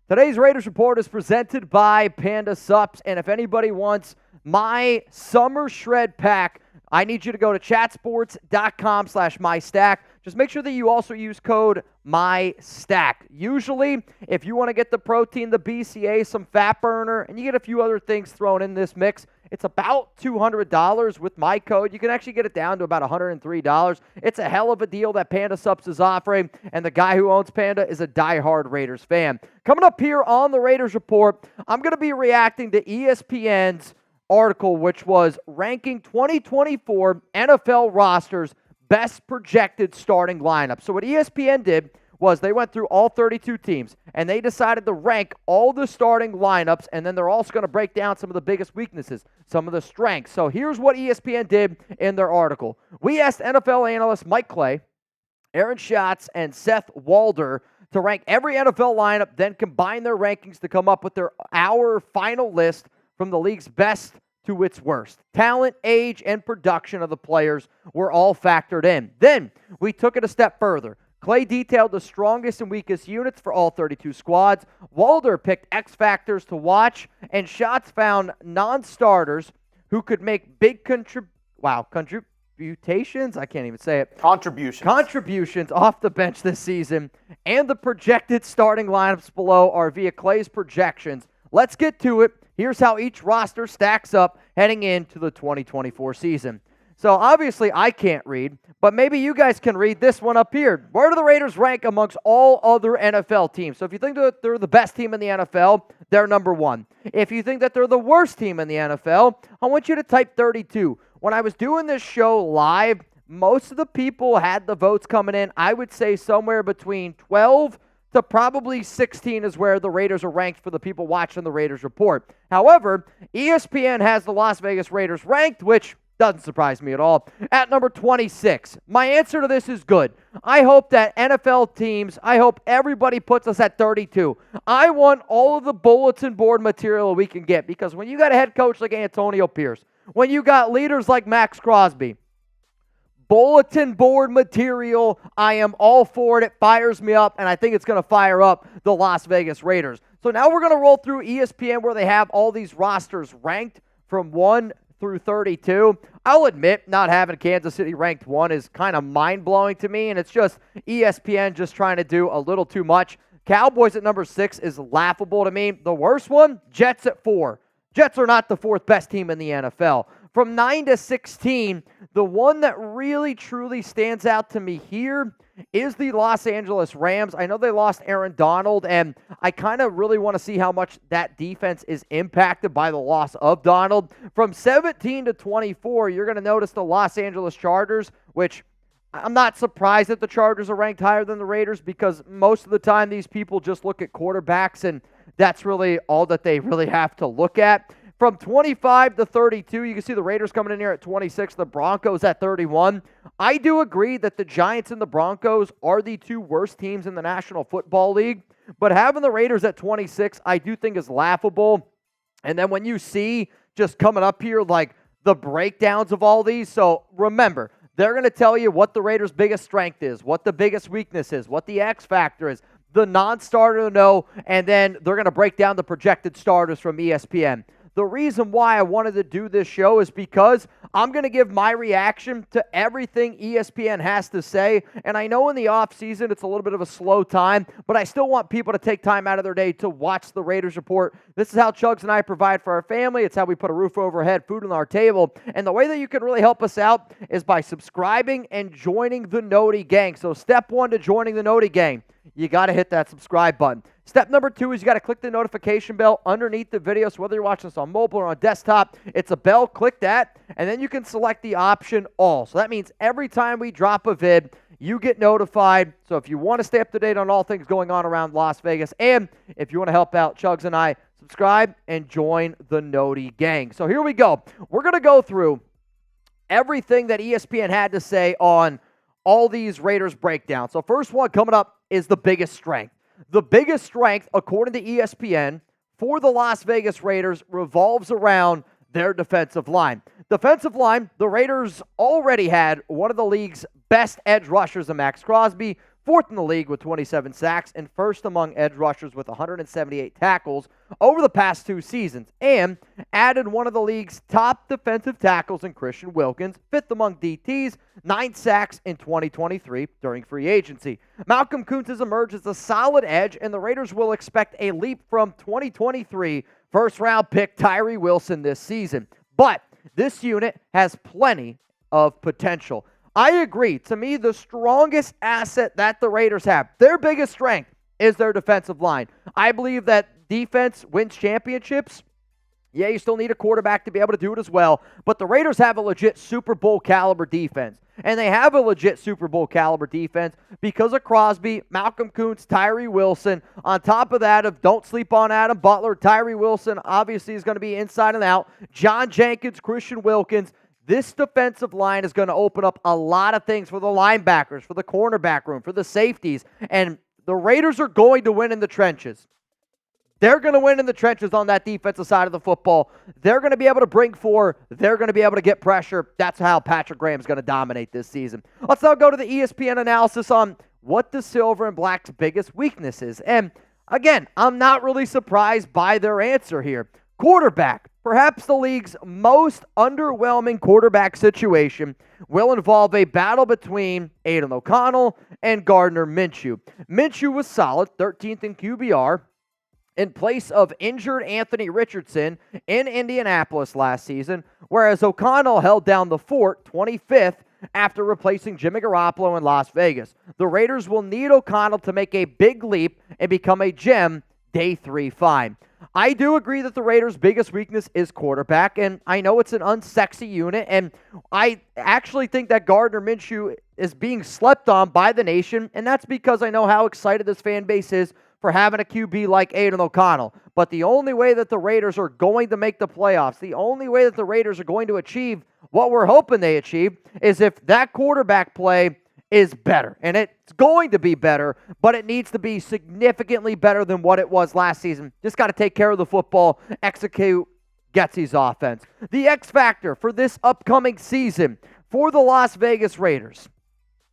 Today's Raiders Report is presented by Panda Sups, and if anybody wants my summer shred pack, I need you to go to chatsports.com/mystack. Just make sure that you also use code MYSTACK. Usually, if you want to get the protein, the BCA, some fat burner, and you get a few other things thrown in this mix, it's about $200 with my code. You can actually get it down to about $103. It's a hell of a deal that Panda Sups is offering, and the guy who owns Panda is a diehard Raiders fan. Coming up here on the Raiders Report, I'm going to be reacting to ESPN's article, which was ranking 2024 NFL rosters best projected starting lineup. So what ESPN did was they went through all 32 teams, and they decided to rank all the starting lineups, and then they're also going to break down some of the biggest weaknesses, some of the strengths. So here's what ESPN did in their article. We asked NFL analysts Mike Clay, Aaron Schatz, and Seth Walder to rank every NFL lineup, then combine their rankings to come up with our final list from the league's best to its worst. Talent, age, and production of the players were all factored in. Then we took it a step further. Clay detailed the strongest and weakest units for all 32 squads. Walder picked X factors to watch, and Schatz found non-starters who could make big contributions. I can't even say it. Contributions off the bench this season, and the projected starting lineups below are via Clay's projections. Let's get to it. Here's how each roster stacks up heading into the 2024 season. So obviously I can't read, but maybe you guys can read this one up here. Where do the Raiders rank amongst all other NFL teams? So if you think that they're the best team in the NFL, they're number one. If you think that they're the worst team in the NFL, I want you to type 32. When I was doing this show live, most of the people had the votes coming in. I would say somewhere between 12 to probably 16 is where the Raiders are ranked for the people watching the Raiders Report. However, ESPN has the Las Vegas Raiders ranked, which doesn't surprise me at all, at number 26. My answer to this is good. I hope that NFL teams, I hope everybody puts us at 32. I want all of the bulletin board material we can get, because when you got a head coach like Antonio Pierce, when you got leaders like Max Crosby, bulletin board material, I am all for it. It fires me up, and I think it's going to fire up the Las Vegas Raiders. So now we're going to roll through ESPN where they have all these rosters ranked from 1 through 32. I'll admit, not having Kansas City ranked 1 is kind of mind-blowing to me, and it's just ESPN just trying to do a little too much. Cowboys at number 6 is laughable to me. The worst one, Jets at 4. Jets are not the 4th best team in the NFL. From 9 to 16, the one that really truly stands out to me here is the Los Angeles Rams. I know they lost Aaron Donald, and I kind of really want to see how much that defense is impacted by the loss of Donald. From 17 to 24, you're going to notice the Los Angeles Chargers, which I'm not surprised that the Chargers are ranked higher than the Raiders, because most of the time these people just look at quarterbacks, and that's really all that they really have to look at. From 25 to 32, you can see the Raiders coming in here at 26, the Broncos at 31. I do agree that the Giants and the Broncos are the 2 worst teams in the National Football League, but having the Raiders at 26, I do think is laughable. And then when you see just coming up here, like the breakdowns of all these, so remember, they're going to tell you what the Raiders' biggest strength is, what the biggest weakness is, what the X factor is, the non-starter to know, and then they're going to break down the projected starters from ESPN. The reason why I wanted to do this show is because I'm going to give my reaction to everything ESPN has to say. And I know in the offseason it's a little bit of a slow time, but I still want people to take time out of their day to watch the Raiders Report. This is how Chugs and I provide for our family. It's how we put a roof over our head, food on our table. And the way that you can really help us out is by subscribing and joining the Noti Gang. So step 1 to joining the Noti Gang, you got to hit that subscribe button. Step number 2 is you got to click the notification bell underneath the video. So whether you're watching this on mobile or on desktop, it's a bell. Click that, and then you can select the option all. So that means every time we drop a vid, you get notified. So if you want to stay up to date on all things going on around Las Vegas, and if you want to help out Chugs and I, subscribe and join the Noti Gang. So here we go. We're going to go through everything that ESPN had to say on all these Raiders breakdowns. So first one coming up is the biggest strength. The biggest strength, according to ESPN, for the Las Vegas Raiders revolves around their defensive line. Defensive line, the Raiders already had one of the league's best edge rushers in Max Crosby, fourth in the league with 27 sacks, and first among edge rushers with 178 tackles over the past 2 seasons, and added one of the league's top defensive tackles in Christian Wilkins, fifth among DTs, 9 sacks in 2023 during free agency. Malcolm Koonce has emerged as a solid edge, and the Raiders will expect a leap from 2023 first-round pick Tyree Wilson this season. But this unit has plenty of potential. I agree. To me, the strongest asset that the Raiders have, their biggest strength, is their defensive line. I believe that defense wins championships. Yeah, you still need a quarterback to be able to do it as well, but the Raiders have a legit Super Bowl caliber defense. And they have a legit Super Bowl caliber defense because of Crosby, Malcolm Koonce, Tyree Wilson. On top of that, don't sleep on Adam Butler. Tyree Wilson obviously is going to be inside and out. John Jenkins, Christian Wilkins. This defensive line is going to open up a lot of things for the linebackers, for the cornerback room, for the safeties. And the Raiders are going to win in the trenches. They're going to win in the trenches on that defensive side of the football. They're going to be able to bring 4. They're going to be able to get pressure. That's how Patrick Graham's going to dominate this season. Let's now go to the ESPN analysis on what the Silver and Black's biggest weakness is. And again, I'm not really surprised by their answer here. Quarterback. Perhaps the league's most underwhelming quarterback situation will involve a battle between Aidan O'Connell and Gardner Minshew. Minshew was solid, 13th in QBR, in place of injured Anthony Richardson in Indianapolis last season, whereas O'Connell held down the fort, 25th, after replacing Jimmy Garoppolo in Las Vegas. The Raiders will need O'Connell to make a big leap and become a gem day 3 fine. I do agree that the Raiders' biggest weakness is quarterback, and I know it's an unsexy unit, and I actually think that Gardner Minshew is being slept on by the nation, and that's because I know how excited this fan base is for having a QB like Aidan O'Connell. But the only way that the Raiders are going to make the playoffs, the only way that the Raiders are going to achieve what we're hoping they achieve, is if that quarterback play is better. And it's going to be better, but it needs to be significantly better than what it was last season. Just got to take care of the football, execute Getsy's offense. The X factor for this upcoming season for the Las Vegas Raiders,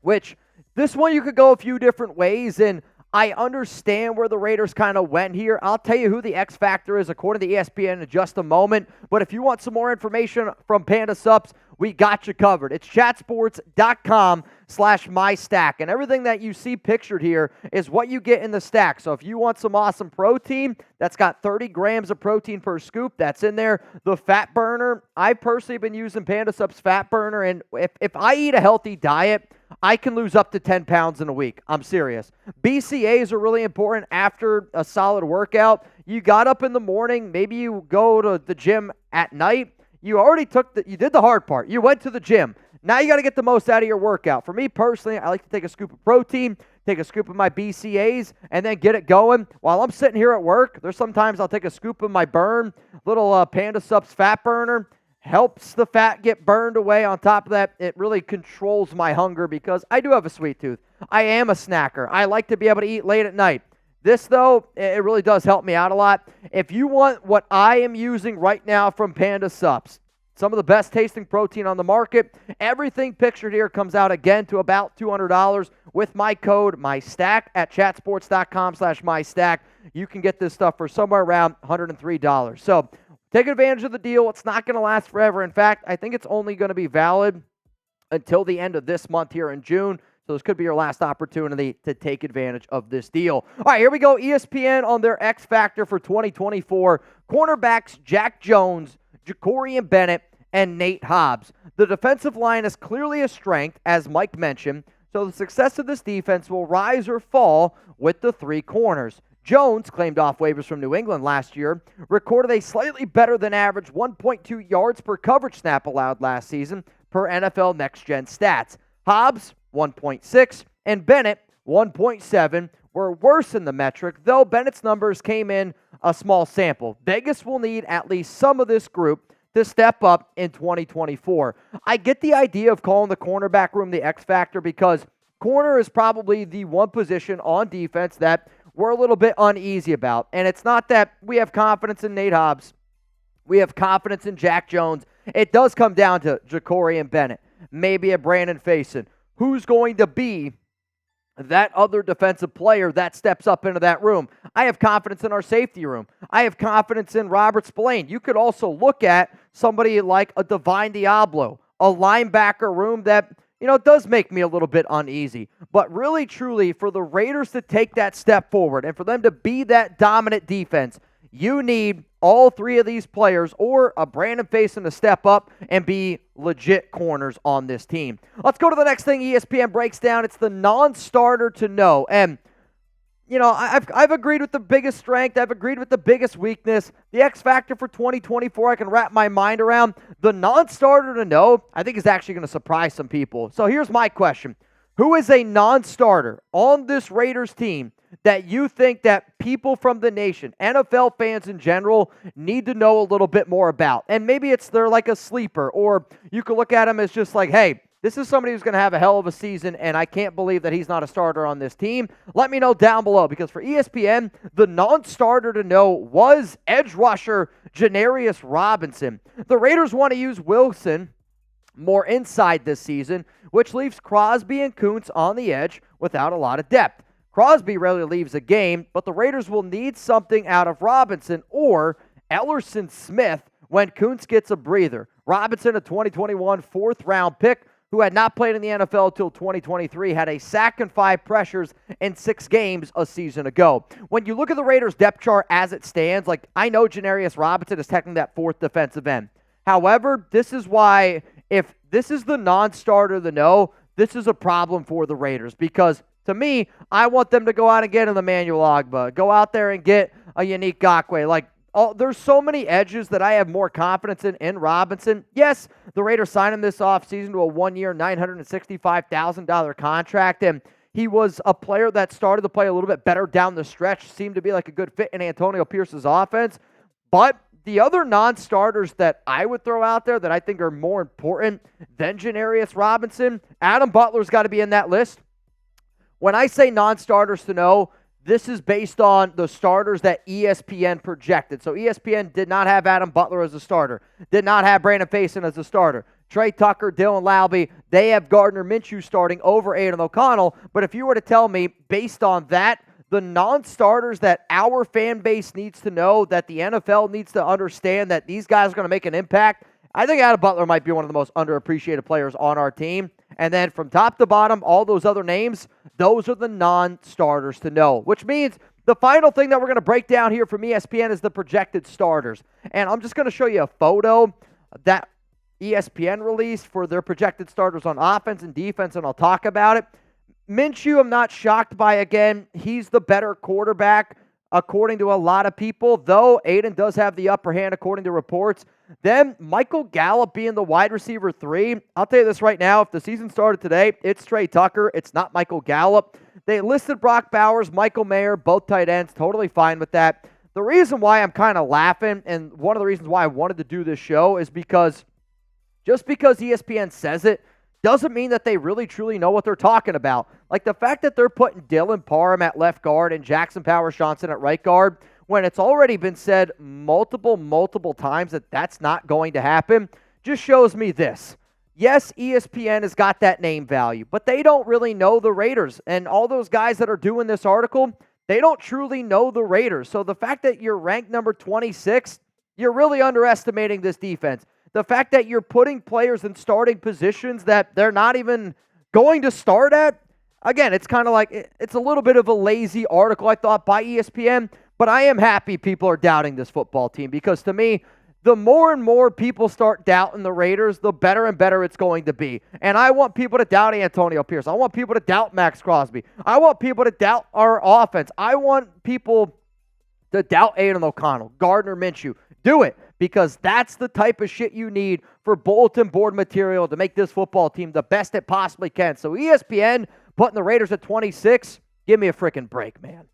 which this one you could go a few different ways, and I understand where the Raiders kind of went here. I'll tell you who the X factor is according to ESPN in just a moment. But if you want some more information from Panda Sups, we got you covered. It's chatsports.com/mystack. And everything that you see pictured here is what you get in the stack. So if you want some awesome protein, that's got 30 grams of protein per scoop. That's in there. The fat burner, I personally have been using Panda Sups fat burner. And if I eat a healthy diet, I can lose up to 10 pounds in a week. I'm serious. BCAAs are really important after a solid workout. You got up in the morning, maybe you go to the gym at night. You already you did the hard part. You went to the gym. Now you got to get the most out of your workout. For me personally, I like to take a scoop of protein, take a scoop of my BCAAs, and then get it going. While I'm sitting here at work, there's sometimes I'll take a scoop of my burn, little Panda Sups fat burner. Helps the fat get burned away. On top of that, it really controls my hunger because I do have a sweet tooth. I am a snacker. I like to be able to eat late at night. This, though, it really does help me out a lot. If you want what I am using right now from Panda Sups, some of the best tasting protein on the market, everything pictured here comes out again to about $200 with my code MyStack at chatsports.com/mystack. You can get this stuff for somewhere around $103. So take advantage of the deal. It's not going to last forever. In fact, I think it's only going to be valid until the end of this month here in June. So this could be your last opportunity to take advantage of this deal. All right, here we go. ESPN on their X Factor for 2024. Cornerbacks Jack Jones, Jacorian Bennett, and Nate Hobbs. The defensive line is clearly a strength, as Mike mentioned. So the success of this defense will rise or fall with the 3 corners. Jones, claimed off waivers from New England last year, recorded a slightly better than average 1.2 yards per coverage snap allowed last season per NFL Next Gen Stats. Hobbs, 1.6, and Bennett, 1.7, were worse in the metric, though Bennett's numbers came in a small sample. Vegas will need at least some of this group to step up in 2024. I get the idea of calling the cornerback room the X factor because corner is probably the one position on defense that we're a little bit uneasy about. And it's not that we have confidence in Nate Hobbs. We have confidence in Jack Jones. It does come down to Jacorian Bennett, maybe a Brandon Faison. Who's going to be that other defensive player that steps up into that room. I have confidence in our safety room. I have confidence in Robert Spillane. You could also look at somebody like a Divine Diablo, a linebacker room that, does make me a little bit uneasy. But really, truly, for the Raiders to take that step forward and for them to be that dominant defense, you need all three of these players or a Brandon Facyson to step up and be legit corners on this team. Let's go to the next thing ESPN breaks down. It's the non-starter to know. And, I've agreed with the biggest strength. I've agreed with the biggest weakness. The X factor for 2024, I can wrap my mind around. The non-starter to know, I think, is actually going to surprise some people. So here's my question. Who is a non-starter on this Raiders team that you think that people from the nation, NFL fans in general, need to know a little bit more about? And maybe they're like a sleeper, or you could look at him as just like, hey, this is somebody who's going to have a hell of a season, and I can't believe that he's not a starter on this team. Let me know down below, because for ESPN, the non-starter to know was edge rusher Janarius Robinson. The Raiders want to use Wilson more inside this season, which leaves Crosby and Kuntz on the edge without a lot of depth. Crosby rarely leaves a game, but the Raiders will need something out of Robinson or Ellerson Smith when Kuntz gets a breather. Robinson, a 2021 fourth-round pick, who had not played in the NFL until 2023, had a sack and 5 pressures in 6 games a season ago. When you look at the Raiders' depth chart as it stands, I know Janarius Robinson is technically that fourth defensive end. However, this is why, if this is the non-starter to know, this is a problem for the Raiders, because to me, I want them to go out and get an Emmanuel Ogbah, go out there and get a Yannick Ngakoue. There's so many edges that I have more confidence in Robinson. Yes, the Raiders signed him this offseason to a 1-year, $965,000 contract, and he was a player that started to play a little bit better down the stretch, seemed to be like a good fit in Antonio Pierce's offense. But the other non-starters that I would throw out there that I think are more important than Janarius Robinson, Adam Butler's got to be in that list. When I say non-starters to know, this is based on the starters that ESPN projected. So ESPN did not have Adam Butler as a starter, did not have Brandon Facyson as a starter. Trey Tucker, Dylan Laube, they have Gardner Minshew starting over Aidan O'Connell. But if you were to tell me, based on that, the non-starters that our fan base needs to know, that the NFL needs to understand that these guys are going to make an impact, I think Adam Butler might be one of the most underappreciated players on our team. And then from top to bottom, all those other names, those are the non-starters to know, which means the final thing that we're going to break down here from ESPN is the projected starters. And I'm just going to show you a photo that ESPN released for their projected starters on offense and defense, and I'll talk about it. Minshew, I'm not shocked by. Again, he's the better quarterback according to a lot of people, though Aidan does have the upper hand according to reports. Then Michael Gallup being the wide receiver 3. I'll tell you this right now, if the season started today, it's Trey Tucker. It's not Michael Gallup. They listed Brock Bowers, Michael Mayer, both tight ends, totally fine with that. The reason why I'm kind of laughing, and one of the reasons why I wanted to do this show, is because just because ESPN says it doesn't mean that they really truly know what they're talking about. Like the fact that they're putting Dylan Parham at left guard and Jackson Powers-Johnson at right guard, when it's already been said multiple times that that's not going to happen, just shows me this. Yes, ESPN has got that name value, but they don't really know the Raiders. And all those guys that are doing this article, they don't truly know the Raiders. So the fact that you're ranked number 26, you're really underestimating this defense. The fact that you're putting players in starting positions that they're not even going to start at, again, it's kind of like, it's a little bit of a lazy article, I thought, by ESPN, but I am happy people are doubting this football team, because to me, the more and more people start doubting the Raiders, the better and better it's going to be. And I want people to doubt Antonio Pierce. I want people to doubt Max Crosby. I want people to doubt our offense. I want people to doubt Aidan O'Connell, Gardner Minshew. Do it, because that's the type of shit you need for bulletin board material to make this football team the best it possibly can. So ESPN putting the Raiders at 26, give me a freaking break, man.